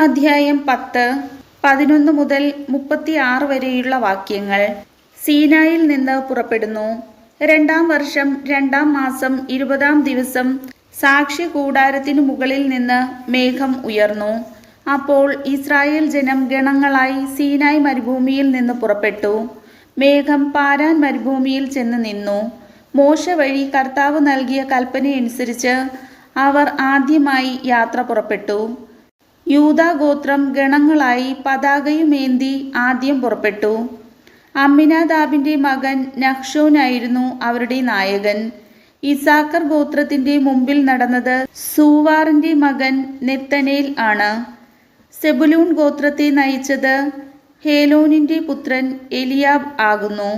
അധ്യായം 10, 11 മുതൽ 36 വരെയുള്ള വാക്യങ്ങൾ. സീനായിൽ നിന്ന് പുറപ്പെടുന്നു. 2-ാം വർഷം 2-ാം മാസം 20-ാം ദിവസം സാക്ഷ്യകൂടാരത്തിനു മുകളിൽ നിന്ന് മേഘം ഉയർന്നു. അപ്പോൾ ഇസ്രായേൽ ജനം ഗണങ്ങളായി സീനായ് മരുഭൂമിയിൽ നിന്ന് പുറപ്പെട്ടു. മേഘം പാരാൻ മരുഭൂമിയിൽ ചെന്ന് നിന്നു. മോശ വഴി കർത്താവ് നൽകിയ കൽപ്പനയനുസരിച്ച് അവർ ആദ്യമായി യാത്ര പുറപ്പെട്ടു. യൂദാ ഗോത്രം ഗണങ്ങളായി പതാകയുമേന്തി ആദ്യം പുറപ്പെട്ടു. അമ്മിനാദാബിന്റെ മകൻ നഹ്ശോനായിരുന്നു അവരുടെ നായകൻ. ഇസാക്കർ ഗോത്രത്തിന്റെ മുമ്പിൽ നടന്നത് സൂവാറിന്റെ മകൻ നെത്തനേൽ ആണ്. സെബുലൂൺ ഗോത്രത്തെ നയിച്ചത് ഹേലോനിന്റെ പുത്രൻ എലിയാബ് ആകുന്നു.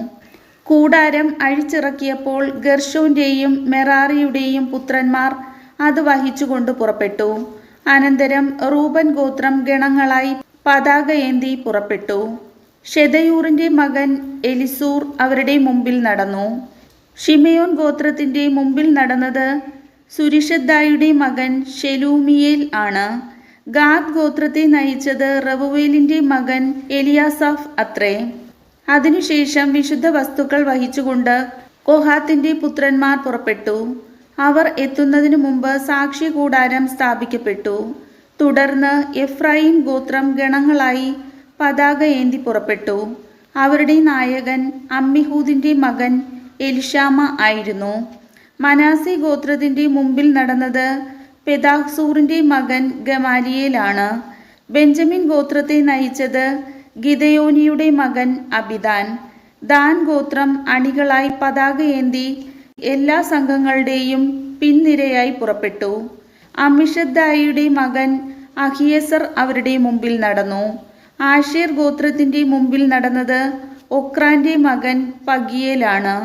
കൂടാരം അഴിച്ചിറക്കിയപ്പോൾ ഗർശോന്റെയും മെറാറിയുടെയും പുത്രന്മാർ അത് വഹിച്ചുകൊണ്ട് പുറപ്പെട്ടു. അനന്തരം റൂബൻ ഗോത്രം ഗണങ്ങളായി പതാകയേന്തി പുറപ്പെട്ടു. ഷെദയൂറിന്റെ മകൻ എലിസൂർ അവരുടെ മുമ്പിൽ നടന്നു. ഷിമയോൻ ഗോത്രത്തിന്റെ മുമ്പിൽ നടന്നത് സുരിഷദ്ദായുടെ മകൻ ഷെലൂമിയേൽ ആണ്. ഗാദ് ഗോത്രത്തെ നയിച്ചത് റവുവേലിന്റെ മകൻ എലിയാസാഫ് അത്രേ. അതിനുശേഷം വിശുദ്ധ വസ്തുക്കൾ വഹിച്ചുകൊണ്ട് കോഹാത്തിന്റെ പുത്രന്മാർ പുറപ്പെട്ടു. അവർ എത്തുന്നതിനു മുമ്പ് സാക്ഷ്യകൂടാരം സ്ഥാപിക്കപ്പെട്ടു. തുടർന്ന് എഫ്രയീം ഗോത്രം ഗണങ്ങളായി പതാക ഏന്തി പുറപ്പെട്ടു. അവരുടെ നായകൻ അമ്മിഹൂദിന്റെ മകൻ എലിഷാമ ആയിരുന്നു. മനാസെ ഗോത്രത്തിന്റെ മുമ്പിൽ നടന്നത് പെദാഹ്സൂറിന്റെ മകൻ ഗമാലിയേലാണ്. ബെഞ്ചമിൻ ഗോത്രത്തെ നയിച്ചത് ഗിദയോനിയുടെ മകൻ അബിദാൻ. ദാൻ ഗോത്രം അണികളായി പതാക ഏന്തി എല്ലാ സംഘങ്ങളുടെയും പിൻനിരയായി പുറപ്പെട്ടു. അമ്മിഷദ്ദായിയുടെ മകൻ അഹിയസർ അവരുടെ മുമ്പിൽ നടന്നു. ആശേർ ഗോത്രത്തിന്റെ മുമ്പിൽ നടന്നത് ഒക്രാന്റെ മകൻ പഗിയേലാണ്.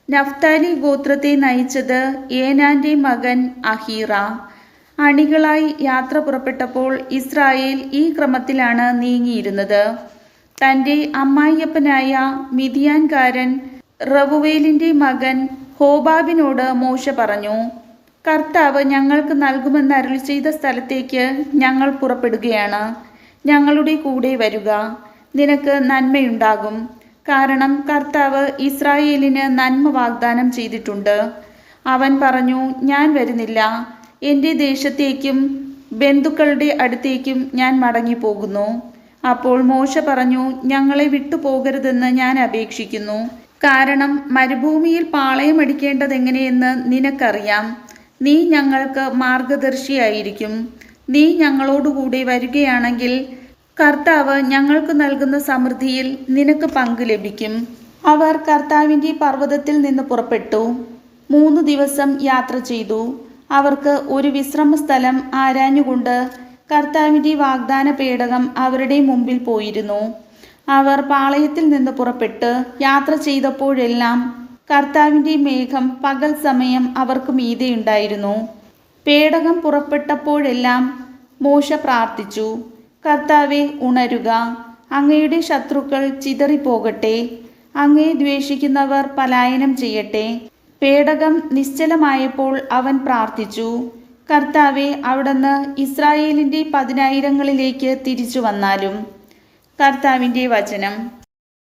നഫ്താലി ഗോത്രത്തെ നയിച്ചത് ഏനാന്റെ മകൻ അഹീറ. അണികളായി യാത്ര പുറപ്പെട്ടപ്പോൾ ഇസ്രായേൽ ഈ ക്രമത്തിലാണ് നീങ്ങിയിരുന്നത്. തന്റെ അമ്മായിയപ്പനായ മിദിയാൻകാരൻ റവുവേലിന്റെ മകൻ ഹോബാബിനോട് മോശ പറഞ്ഞു, കർത്താവ് ഞങ്ങൾക്ക് നൽകുമെന്ന് അരുളി ചെയ്ത സ്ഥലത്തേക്ക് ഞങ്ങൾ പുറപ്പെടുകയാണ്. ഞങ്ങളുടെ കൂടെ വരുക, നിനക്ക് നന്മയുണ്ടാകും. കാരണം കർത്താവ് ഇസ്രായേലിന് നന്മ വാഗ്ദാനം ചെയ്തിട്ടുണ്ട്. അവൻ പറഞ്ഞു, ഞാൻ വരുന്നില്ല. എൻ്റെ ദേശത്തേക്കും ബന്ധുക്കളുടെ അടുത്തേക്കും ഞാൻ മടങ്ങിപ്പോകുന്നു. അപ്പോൾ മോശ പറഞ്ഞു, ഞങ്ങളെ വിട്ടുപോകരുതെന്ന് ഞാൻ അപേക്ഷിക്കുന്നു. കാരണം മരുഭൂമിയിൽ പാളയമടിക്കേണ്ടതെങ്ങനെയെന്ന് നിനക്കറിയാം. നീ ഞങ്ങൾക്ക് മാർഗദർശിയായിരിക്കും. നീ ഞങ്ങളോടുകൂടെ വരികയാണെങ്കിൽ കർത്താവ് ഞങ്ങൾക്ക് നൽകുന്ന സമൃദ്ധിയിൽ നിനക്ക് പങ്ക് ലഭിക്കും. അവർ കർത്താവിൻ്റെ പർവ്വതത്തിൽ നിന്ന് പുറപ്പെട്ടു. 3 ദിവസം യാത്ര ചെയ്തു. അവർക്ക് ഒരു വിശ്രമ സ്ഥലം ആരാഞ്ഞുകൊണ്ട് കർത്താവിൻ്റെ വാഗ്ദാന പേടകം അവരുടെ മുമ്പിൽ പോയിരുന്നു. അവർ പാളയത്തിൽ നിന്ന് പുറപ്പെട്ട് യാത്ര ചെയ്തപ്പോഴെല്ലാം കർത്താവിൻ്റെ മേഘം പകൽ സമയം അവർക്ക് മീതെയുണ്ടായിരുന്നു. പേടകം പുറപ്പെട്ടപ്പോഴെല്ലാം മോശ പ്രാർത്ഥിച്ചു, കർത്താവേ, ഉണരുക. അങ്ങയുടെ ശത്രുക്കൾ ചിതറിപ്പോകട്ടെ. അങ്ങയെ ദ്വേഷിക്കുന്നവർ പലായനം ചെയ്യട്ടെ. പേടകം നിശ്ചലമായപ്പോൾ അവൻ പ്രാർത്ഥിച്ചു, കർത്താവേ, അവിടുന്ന് ഇസ്രായേലിൻ്റെ 10,000ങ്ങളിലേക്ക് തിരിച്ചു വന്നാലും. കർത്താവിൻ്റെ വചനം.